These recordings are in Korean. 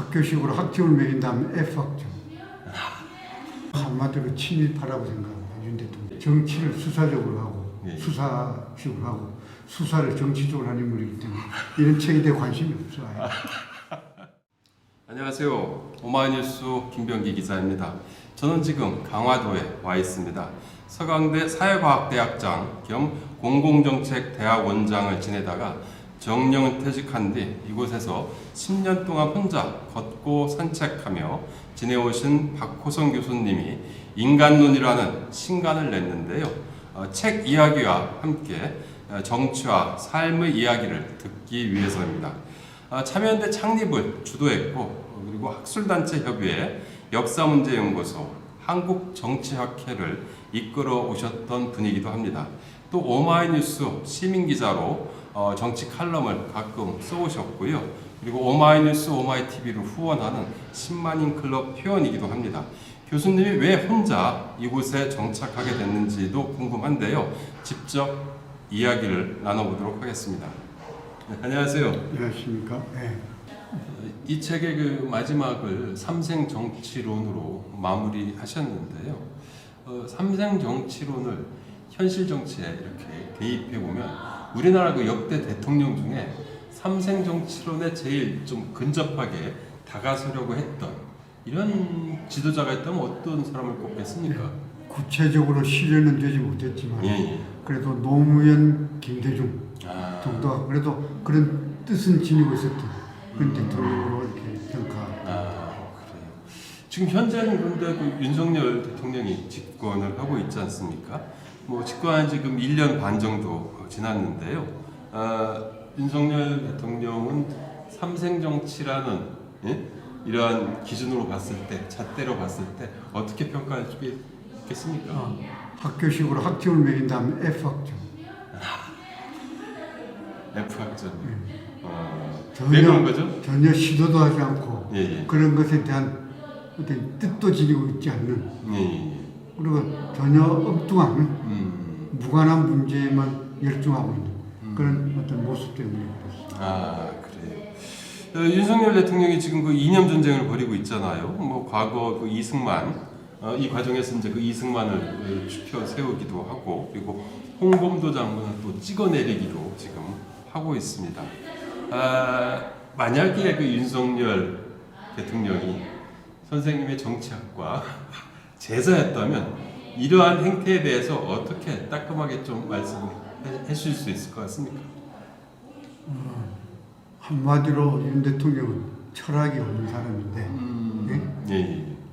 학교식으로 학점을 매긴 다음에 F학점. 한마디로 친일파라고 생각합니다. 윤 대통령. 정치를 수사적으로 하고 수사식으로 하고 수사를 정치적으로 하는 인물이기 때문에 이런 책에 대해 관심이 없어요. 안녕하세요. 오마이뉴스 김병기 기자입니다. 저는 지금 강화도에 와 있습니다. 서강대 사회과학대학장 겸 공공정책대학원장을 지내다가 정년 퇴직한 뒤 이곳에서 10년 동안 혼자 걷고 산책하며 지내오신 박호성 교수님이 인간론이라는 신간을 냈는데요. 책 이야기와 함께 정치와 삶의 이야기를 듣기 위해서입니다. 참여연대 창립을 주도했고 그리고 학술단체 협의회 역사문제연구소 한국정치학회를 이끌어 오셨던 분이기도 합니다. 또 오마이뉴스 시민기자로 정치 칼럼을 가끔 써오셨고요. 그리고 오마이뉴스 오마이TV를 후원하는 10만인 클럽 회원이기도 합니다. 교수님이 왜 혼자 이곳에 정착하게 됐는지도 궁금한데요. 직접 이야기를 나눠보도록 하겠습니다. 네, 안녕하세요. 안녕하십니까? 네. 이 책의 그 마지막을 삼생 정치론으로 마무리하셨는데요. 삼생 정치론을 현실 정치에 이렇게 대입해 보면 우리나라 그 역대 대통령 중에 삼생 정치론에 제일 좀 근접하게 다가서려고 했던 이런 지도자가 있다면 어떤 사람을 꼽겠습니까? 구체적으로 실현은 되지 못했지만 그래도 노무현, 김대중 정도가 그래도 그런 뜻은 지니고 있었던 그런 대통령으로 이렇게 평가. 그래요. 지금 현재는 그런데 그 윤석열 대통령이 집권을 하고 있지 않습니까? 뭐 집권한 지금 1년 반 정도 지났는데요. 윤석열 대통령은 삼생 정치라는 이러한 기준으로 봤을 때, 잣대로 봤을 때 어떻게 평가할 수 있겠습니까? 학교식으로 학점을 매긴 다음에 F학점. F학점. 왜 그런 거죠? 전혀 시도도 하지 않고 그런 것에 대한 어떤 뜻도 지니고 있지 않는 그리고 전혀 엉뚱한 무관한 문제에만 열중하고 있는 그런 어떤 모습 때문에 그렇습니다. 그래요. 윤석열 대통령이 지금 그 이념 전쟁을 벌이고 있잖아요. 뭐 과거 그 이승만 이 과정에서 이제 그 이승만을 추켜 세우기도 하고 그리고 홍범도 장군을 또 찍어내리기도 지금 하고 있습니다. 만약에 그 윤석열 대통령이 선생님의 정치학과 제자였다면 이러한 행태에 대해서 어떻게 따끔하게 좀 말씀해 주실 수 있을 것 같습니까? 한마디로 윤 대통령은 철학이 없는 사람인데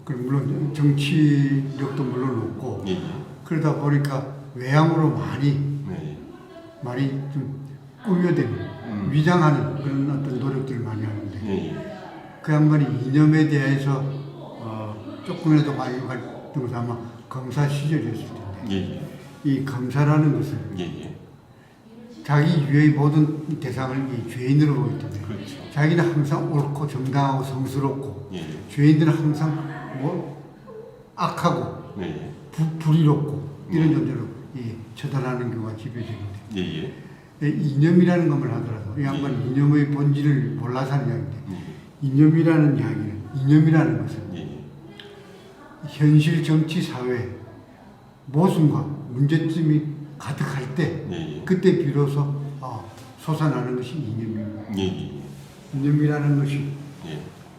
물론 정치력도 물론 없고 그러다 보니까 외향으로 많이 좀 꾸며대는 위장하는 그런 어떤 노력들을 많이 하는데 그 양반이 이념에 대해서 조금이라도 관심을 것은 아마 검사 시절이었을 텐데 이 검사라는 것은 자기 유해의 모든 대상을 이 죄인으로 보기 때문에 자기는 항상 옳고 정당하고 성스럽고 죄인들은 항상 악하고 불의롭고 이런 존재로 처단하는 경우가 지배적인데 이념이라는 것을 하더라도 이 양반 이념의 본질을 몰라서 하는 이야기인데 이념이라는 것은 현실 정치 사회 모순과 문제점이 가득할 때 그때 비로소 솟아나는 것이 이념입니다. 이념이라는 것이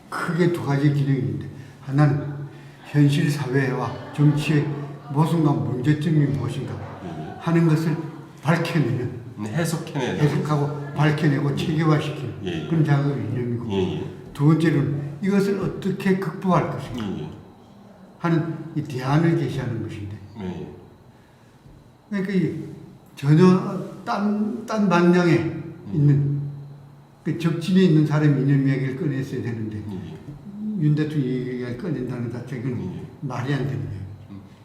크게 두 가지 기능이 있는데 하나는 현실 사회와 정치의 모순과 문제점이 무엇인가 하는 것을 밝혀내는 해석하고 밝혀내고 체계화시키는 그런 작업이 이념이고 두 번째는 이것을 어떻게 극복할 것인가 하는 이 대안을 제시하는 것인데 그러니까 전혀 딴 방향에 있는 그 적진에 있는 사람이 이념 이야기를 꺼냈어야 되는데 윤 대통령 얘기를 꺼낸다는 자체는 말이 안 되는 거예요.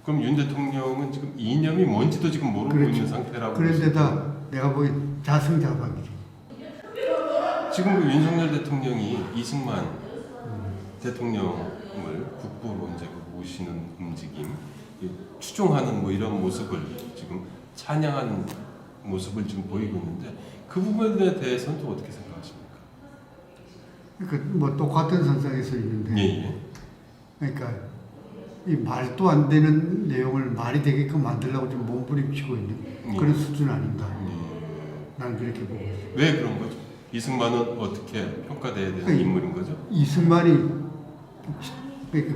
그럼 윤 대통령은 지금 이념이 뭔지도 지금 모르고 있는 상태라고. 그런데다 내가 보기엔 자승자박이죠. 지금 그 윤석열 대통령이 이승만 대통령을 국보로 이제 모시는 움직임, 추종하는 뭐 이런 모습을 지금 찬양하는 모습을 지금 보이고 있는데 그 부분에 대해서는 또 어떻게 생각하십니까? 뭐 똑같은 선상에 서 있는데, 예. 그러니까 이 말도 안 되는 내용을 말이 되게끔 만들려고 좀 몸부림치고 있는 그런 수준 아닌가. 난 그렇게 보고 있어요. 왜 그런 거죠? 이승만은 어떻게 평가돼야 되는 인물인 거죠? 이승만이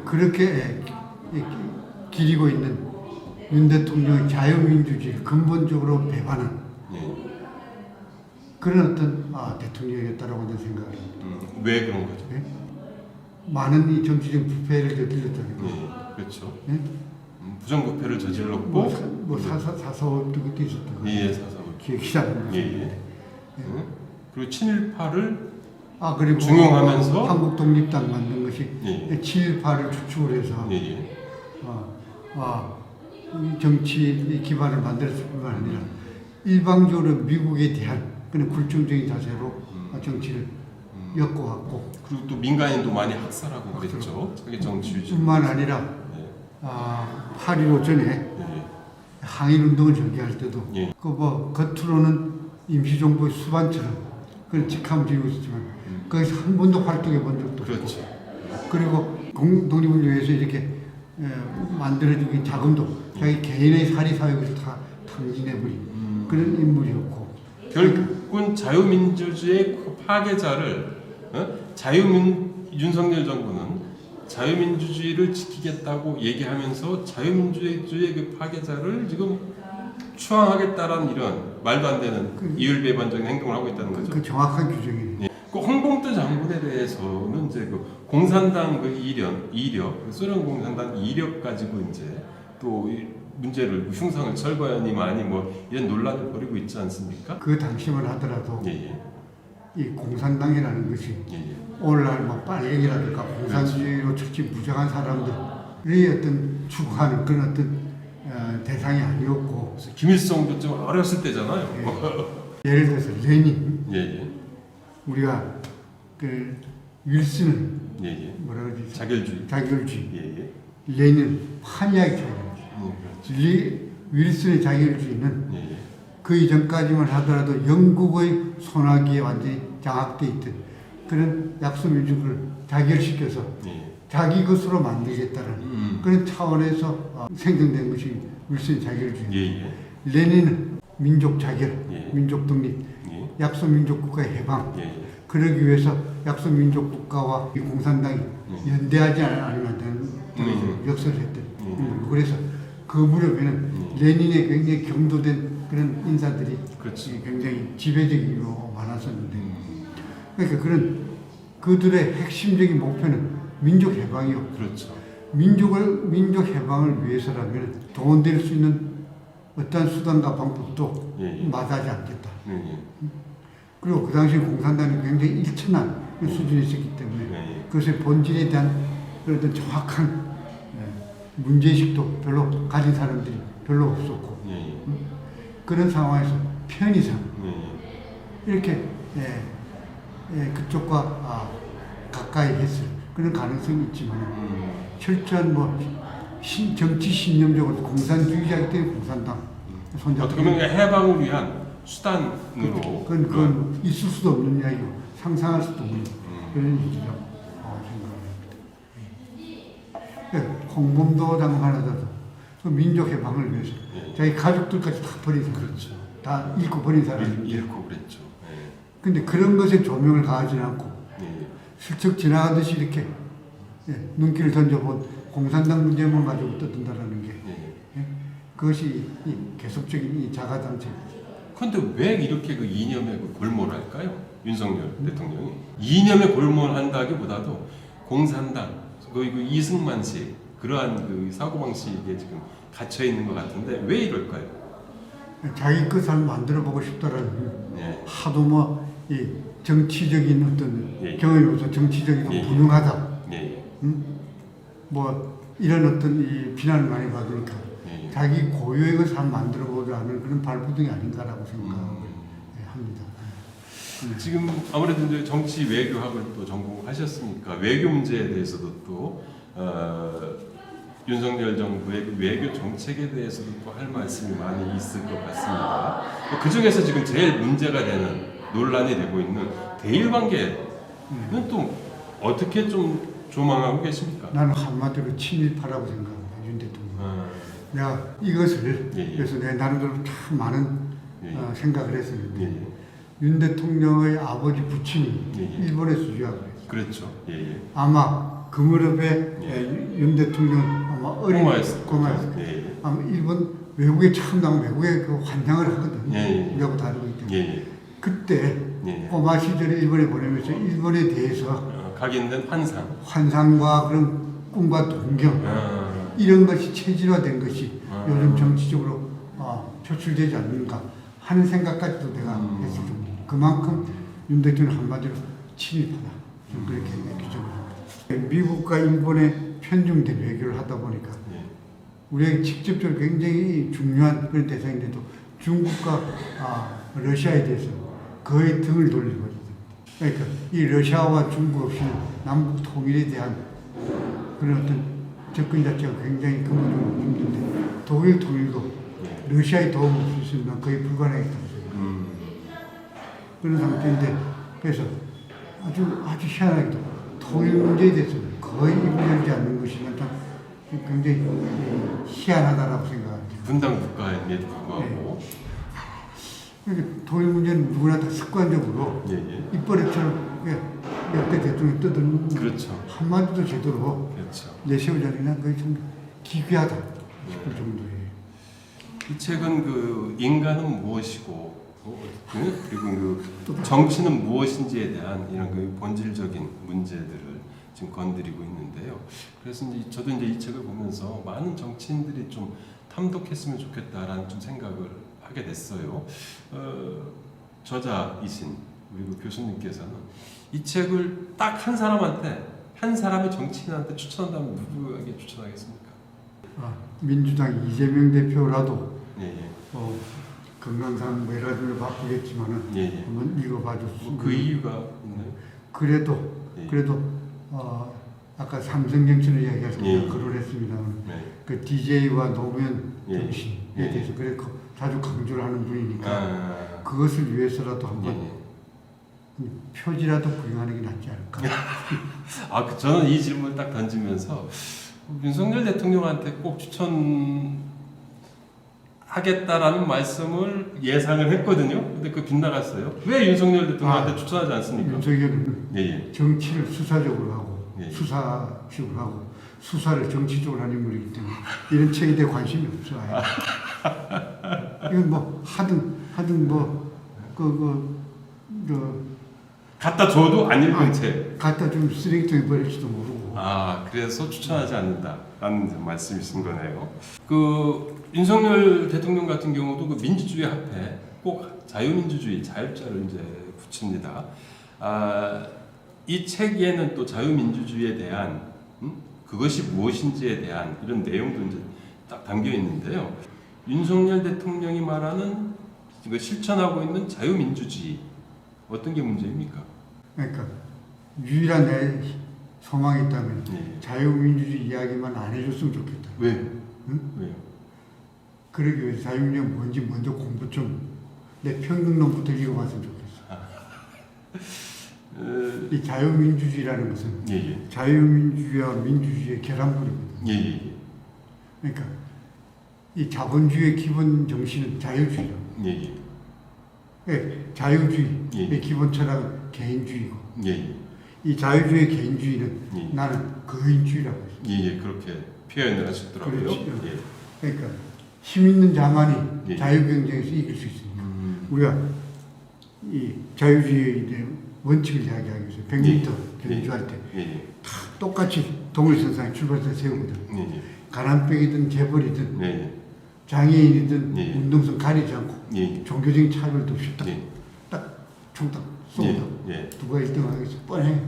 그렇게 기리고 있는 윤 대통령의 자유민주주의를 근본적으로 배반한 그런 어떤 대통령이었다라고 저는 생각을 합니다. 왜 그런 거죠? 네? 많은 이 정치적 부패를 저질렀잖아요. 그렇죠. 네? 부정부패를 저질렀고 뭐 사사업도 그때 있었던 거 사사업 기억이 안 나요. 그리고 친일파를 그리고 중용하면서 한국 독립당 만든 것이 예. 친일파를 주축을 해서 이 정치 기반을 만들었을 뿐만 아니라 일방적으로 미국에 대한 그런 굴종적인 자세로 정치를 엮어왔고 그리고 또 민간인도 많이 학살하고 그랬죠. 자기 정치 유지. 뿐만 아니라 8.15 전에 항일운동을 전개할 때도 그 뭐 겉으로는 임시정부의 수반처럼 그런 직함을 지니고 있었지만 거기서 한 번도 활동해 본 적도 그렇죠. 없고 그리고 독립을 위해서 이렇게 만들어진 자금도 자기 개인의 사리사욕에서 다 탕진해버린 그런 인물이었고 결국은 자유민주주의의 그 파괴자를 윤석열 정부는 자유민주주의를 지키겠다고 얘기하면서 자유민주주의의 그 파괴자를 지금 추앙하겠다라는 이런 말도 안 되는 이율배반적인 행동을 하고 있다는 거죠. 그 정확한 규정이에요. 그 홍범도 장군에 대해서는 이제 그 공산당 그 이력, 소련 공산당 이력 가지고 이제 또 문제를 흉상을 철거하니 많이 뭐 이런 논란을 벌이고 있지 않습니까? 그 당시만 하더라도 이 공산당이라는 것이 오늘날 뭐 빨갱이라든가 공산주의로 철저히 무장한 사람들이 어떤 추구하는 그런 어떤 대상이 아니었고 김일성도 좀 어렸을 때잖아요. 예를 들어서 레닌 우리가 그 윌슨은 뭐라 그러지? 자결주의. 레닌 환희하게 자결주의. 윌슨의 자결주의는 그 이전까지만 하더라도 영국의 손아귀에 완전히 장악돼 있던 그런 약소민주주의를 자결시켜서 자기 것으로 만들겠다는 그런 차원에서 생성된 것이 윌슨 자결주의. 레닌은 민족 자결, 민족 독립, 약소민족 국가의 해방. 그러기 위해서 약소민족 국가와 이 공산당이 연대하지 않으면 안 되는 역설을 했던. 그래서 그 무렵에는 레닌의 굉장히 경도된 그런 인사들이 굉장히 지배적이고 많았었는데 그러니까 그런 그들의 핵심적인 목표는 민족 해방이요. 민족 해방을 위해서라면 동원될 수 있는 어떠한 수단과 방법도 마다하지 않겠다. 그리고 그 당시 공산당이 굉장히 일천한 수준에 있었기 때문에 그것의 본질에 대한 어떤 정확한 문제의식도 별로 가진 사람들이 별로 없었고 그런 상황에서 편의상 이렇게 그쪽과 가까이 했을 그런 가능성이 있지만 철저한 뭐 정치 신념적으로 공산주의자이기 때문에 공산당 손잡고 어떻게 보면 해방을 위한 수단으로 그건 있을 수도 없는 이야기고 상상할 수도 없는 그런 얘기라고 생각합니다. 홍범도 장군 하나도 그 민족 해방을 위해서 자기 가족들까지 다 버린 사람, 다 잃고 버린 사람인데 잃고 그랬죠. 근데 그런 것에 조명을 가하지는 않고 슬쩍 지나가듯이 이렇게 눈길을 던져본 공산당 문제만 가지고 떠든다라는 게 그것이 이 계속적인 이 자가당착이죠. 그런데 왜 이렇게 그 이념에 골몰할까요? 윤석열 대통령이 이념에 골몰한다기보다도 공산당, 그 이승만식 그러한 그 사고방식에 지금 갇혀 있는 것 같은데 왜 이럴까요? 자기 것을 만들어보고 싶다라는 하도 뭐 이 정치적인 어떤 경험이 없어 정치적이고 분명하다. 뭐 이런 어떤 이 비난을 많이 받으니까 자기 고유의 것을 한번 만들어보자 하는 그런 발부둥이 아닌가라고 생각합니다. 지금 아무래도 이제 정치 외교학을 또 전공하셨으니까 외교 문제에 대해서도 또 윤석열 정부의 그 외교 정책에 대해서도 또 할 말씀이 많이 있을 것 같습니다. 그 중에서 지금 제일 문제가 되는 논란이 되고 있는 대일 관계 이건 또 어떻게 좀 조망하고 계십니까? 나는 한마디로 친일파라고 생각합니다. 윤 대통령. 내가 이것을 그래서 내 나름대로 참 많은 생각을 했었는데 윤 대통령의 아버지 부친이 일본에서 유학을 했어요. 그렇죠. 아마 그 무렵에 윤 대통령 아마 어린 고마였을 아마 일본 외국에 처음 나온 외국에 그 환장을 하거든. 우리하고 다르기 때문에. 그때 꼬마 시절에 일본에 보내면서 일본에 대해서 각인된 환상과 그런 꿈과 동경 이런 것이 체질화된 것이 요즘 정치적으로 표출되지 않는가 하는 생각까지도 내가 했을 정도. 그만큼 윤 대통령 한마디로 친일파다. 좀 그렇게 규정을 합니다. 미국과 일본의 편중된 외교를 하다 보니까 우리에게 직접적으로 굉장히 중요한 그런 대상인데도 중국과 러시아에 대해서 거의 등을 돌리거든요. 그러니까 이 러시아와 중국 없이는 남북 통일에 대한 그런 어떤 접근 자체가 굉장히 근본적으로 힘든데 독일 통일도 러시아의 도움 없이 있으면 거의 불가능했다고 생각합니다. 그런 상태인데 그래서 아주 희한하게도 통일 문제에 대해서는 거의 입을 열지 않는 것이 참 굉장히 희한하다라고 생각합니다. 분단 국가임에도 불구하고 통일 문제는 누구나 다 습관적으로 입버릇처럼 역대 대통령이 떠드는 그렇죠. 한마디도 제대로 내세우지 않으면 그게 좀 기괴하다 싶을 정도예요. 이 책은 그 인간은 무엇이고 그리고 그 정치는 무엇인지에 대한 이런 그 본질적인 문제들을 지금 건드리고 있는데요. 그래서 이제 저도 이제 이 책을 보면서 많은 정치인들이 좀 탐독했으면 좋겠다라는 좀 생각을 하게 됐어요. 저자이신 우리 그 교수님께서는 이 책을 딱 한 사람한테 한 사람의 정치인한테 추천한다면 누구에게 추천하겠습니까? 민주당 이재명 대표라도 건강상 뭐 여러 가지로 바쁘겠지만은 한번 읽어봐줬으면. 그 이유가 있나요? 그래도 아까 삼성 정치를 이야기해서 글을 했습니다만 그 DJ와 노무현 정신에 대해서 그래 자주 강조를 하는 분이니까 그것을 위해서라도 한번 표지라도 구경하는 게 낫지 않을까. 저는 이 질문을 딱 던지면서 윤석열 대통령한테 꼭 추천하겠다라는 말씀을 예상을 했거든요. 근데 그 빗나갔어요. 왜 윤석열 대통령한테 추천하지 않습니까? 윤석열은 정치를 수사적으로 하고 수사식으로 하고 수사를 정치적으로 하는 인물이기 때문에 이런 책에 대해 관심이 없어요. 이건 뭐 하든 갖다 줘도 안 읽은 책. 갖다 주면 쓰레기통에 버릴지도 모르고. 그래서 추천하지 않는다라는 말씀이신 거네요. 그 윤석열 대통령 같은 경우도 그 민주주의 앞에 꼭 자유민주주의, 자유자를 이제 붙입니다. 이 책에는 또 자유민주주의에 대한 그것이 무엇인지에 대한 이런 내용도 이제 딱 담겨 있는데요. 윤석열 대통령이 말하는 실천하고 있는 자유민주주의 어떤 게 문제입니까? 그러니까 유일한 내 소망이 있다면 자유민주주의 이야기만 안 해줬으면 좋겠다. 왜? 응? 왜요? 그러기 위해서 자유민주주의가 뭔지 먼저 공부 좀 내 평등론부터 읽어봤으면 좋겠어. 이 자유민주주의라는 것은 자유민주주의와 민주주의의 결합물이거든요. 그러니까 이 자본주의의 기본 정신은 자유주의죠. 자유주의의 기본 철학은 개인주의고 이 자유주의 개인주의는 나는 거인주의라고 했어요. 그렇게 표현을 하셨더라고요. 그렇죠. 그러니까 힘 있는 자만이 자유경쟁에서 이길 수 있습니다. 우리가 이 자유주의에 대한 원칙을 이야기하기 위해서 100m 경주할 때 다 똑같이 동일선상에 출발선 세우거든. 가난병이든 재벌이든 장애인이든 운동성 가리지 않고 종교적인 차별도 없이 딱 총딱 쏘다 누가 1등 하겠어 뻔해.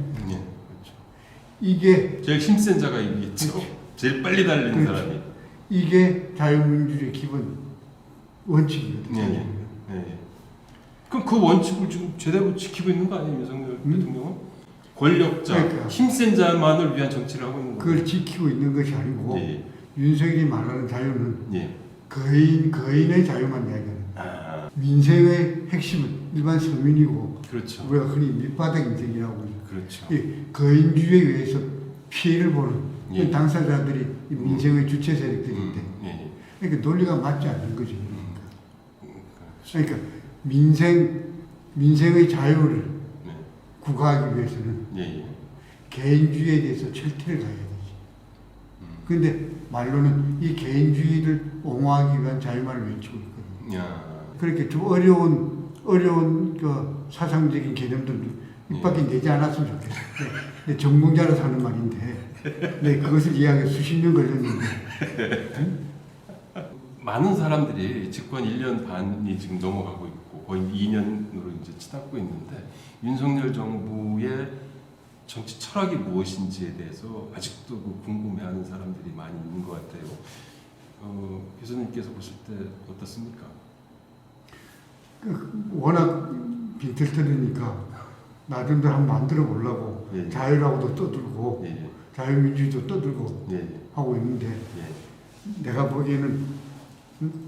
이게 제일 힘센 자가 이기겠죠. 제일 빨리 달리는 사람이. 이게 자유민주주의 기본 원칙이거든요. 그럼 그 원칙을 지금 제대로 지키고 있는 거 아니에요, 윤석열 대통령은? 권력자, 힘센 자만을 위한 정치를 하고 있는 거예요. 그걸 지키고 있는 것이 아니고 윤석열이 말하는 자유는 거인의 자유만 이야기하는 민생의 핵심은 일반 서민이고 그렇죠. 우리가 흔히 밑바닥 인생이라고 하죠. 그렇죠. 이 거인주의에 의해서 피해를 보는 예. 당사자들이 이 민생의 주체 세력들인데 예. 그러니까 논리가 맞지 않는 거죠. 그렇죠. 그러니까 민생의 자유를 네. 구가하기 위해서는 예. 개인주의에 대해서 철퇴를 가해야 되지. 그런데 말로는 이 개인주의를 옹호하기 위한 자유만을 외치고 있거든요. 야. 그렇게 좀 어려운 그 사상적인 개념들도 입 밖에 내지 않았으면 좋겠어요. 근데 전공자라서 하는 말인데, 네, 그것을 이해하기 수십 년 걸렸는데. 많은 사람들이 집권 1년 반이 지금 넘어가고 있고 거의 2년으로 이제 치닫고 있는데 윤석열 정부의 정치 철학이 무엇인지에 대해서 아직도 궁금해하는 사람들이 많이 있는 것 같아요. 교수님께서 보실 때 어떻습니까? 워낙 빈털터리니까 나름대로 한번 만들어 보려고 예. 자유라고도 떠들고 예. 자유민주주의도 떠들고 예. 하고 있는데 예. 내가 보기에는 일단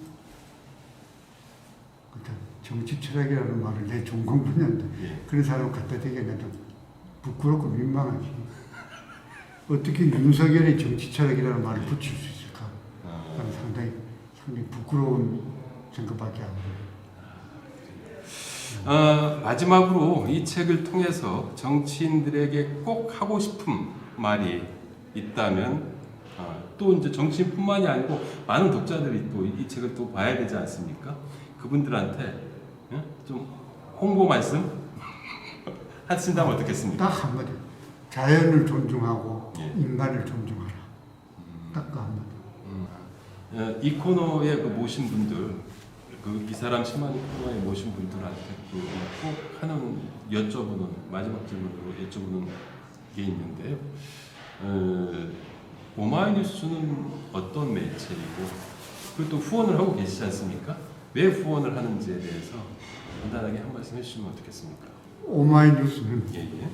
정치 철학이라는 말을 내 전공 분야인데 예. 그런 사람 갖다 대기하면 좀 부끄럽고 민망하지. 어떻게 윤석열의 정치 철학이라는 말을 붙일 수 있을까? 나는 상당히 부끄러운 생각밖에 안 들어요. 마지막으로 이 책을 통해서 정치인들에게 꼭 하고 싶은 말이 있다면 또 이제 정치인뿐만이 아니고 많은 독자들이 또 이 책을 또 봐야 되지 않습니까? 그분들한테 좀 홍보 말씀 하신다면 어떻겠습니까? 딱 한마디. 자연을 존중하고 예. 인간을 존중하라. 딱 그 한마디. 이 코너에 그 모신 분들, 이 사람 심한 코너에 모신 분들한테 꼭 하는 마지막 질문으로 여쭤보는 게 있는데요. 오마이뉴스는 어떤 매체이고 그리고 또 후원을 하고 계시지 않습니까? 왜 후원을 하는지에 대해서 간단하게 한 말씀 해주시면 어떻겠습니까? 오마이뉴스는 예.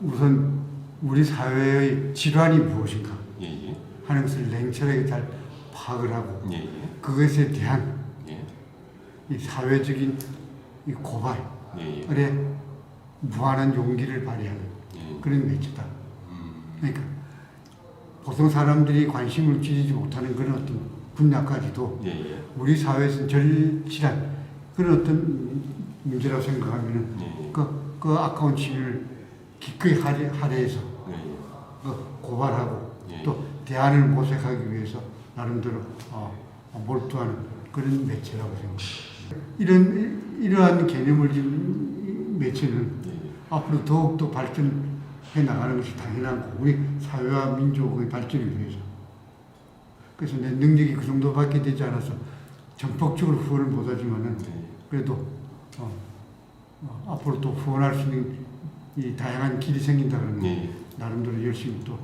우선 우리 사회의 질환이 무엇인가 예. 하는 것을 냉철하게 잘 파악을 하고 예. 그것에 대한 예. 이 사회적인 이 고발에 예. 무한한 용기를 발휘하는 예. 그런 매체다. 그러니까 보통 사람들이 관심을 지니지 못하는 그런 어떤 분야까지도 예. 우리 사회에서는 절실한 그런 어떤 문제라고 생각하면은 예. 그 아까운 시민을 기꺼이 할애해서 예. 고발하고 예. 또 대안을 모색하기 위해서 나름대로 몰두하는 그런 매체라고 생각합니다. 이러한 개념을 지닌 매체는 예. 앞으로 더욱더 발전해 나가는 것이 당연한 거고 우리 사회와 민족의 발전을 위해서. 그래서 내 능력이 그 정도밖에 되지 않아서 전폭적으로 후원을 못하지만은 그래도 앞으로 또 후원할 수 있는 이 다양한 길이 생긴다 그러면 예. 나름대로 열심히 또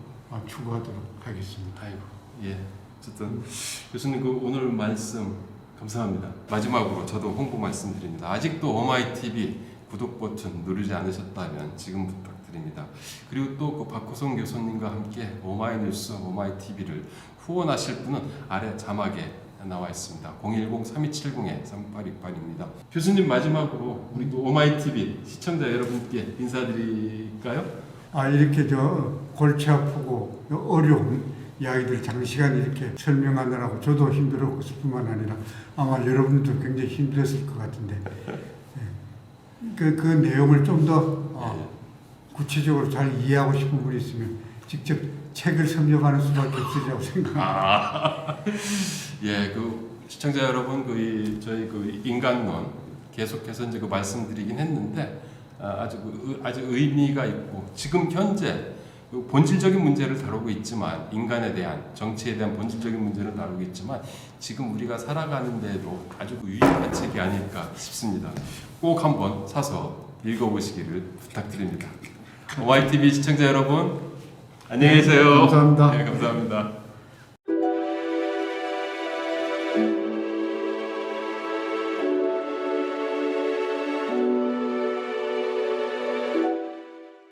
추구하도록 하겠습니다. 아이고, 예. 어쨌든 교수님 그 오늘 말씀 감사합니다. 마지막으로 저도 홍보 말씀드립니다. 아직도 오마이TV 구독 버튼 누르지 않으셨다면 지금 부탁드립니다. 그리고 또 그 박호성 교수님과 함께 오마이뉴스, 오마이TV를 후원하실 분은 아래 자막에 나와 있습니다. 010-3270-3828입니다. 교수님 마지막으로 우리 또 오마이TV 시청자 여러분께 인사드릴까요? 이렇게 골치 아프고 어려운 이야기들 장시간 이렇게 설명하느라고 저도 힘들었을 뿐만 아니라 아마 여러분도 굉장히 힘들었을 것 같은데 그 내용을 좀 더 구체적으로 잘 이해하고 싶은 분이 있으면 직접 책을 섭렵하는 수밖에 없으리라고 생각합니다. 예, 그 시청자 여러분, 저희 그 인간론 계속해서 이제 그 말씀드리긴 했는데 아주 의미가 있고 지금 현재 그 본질적인 문제를 다루고 있지만 인간에 대한 정치에 대한 본질적인 문제를 다루고 있지만 지금 우리가 살아가는 데도 아주 유익한 책이 아닐까 싶습니다. 꼭 한번 사서 읽어보시기를 부탁드립니다. 오마이TV 시청자 여러분 안녕히 계세요. 감사합니다. 네, 감사합니다.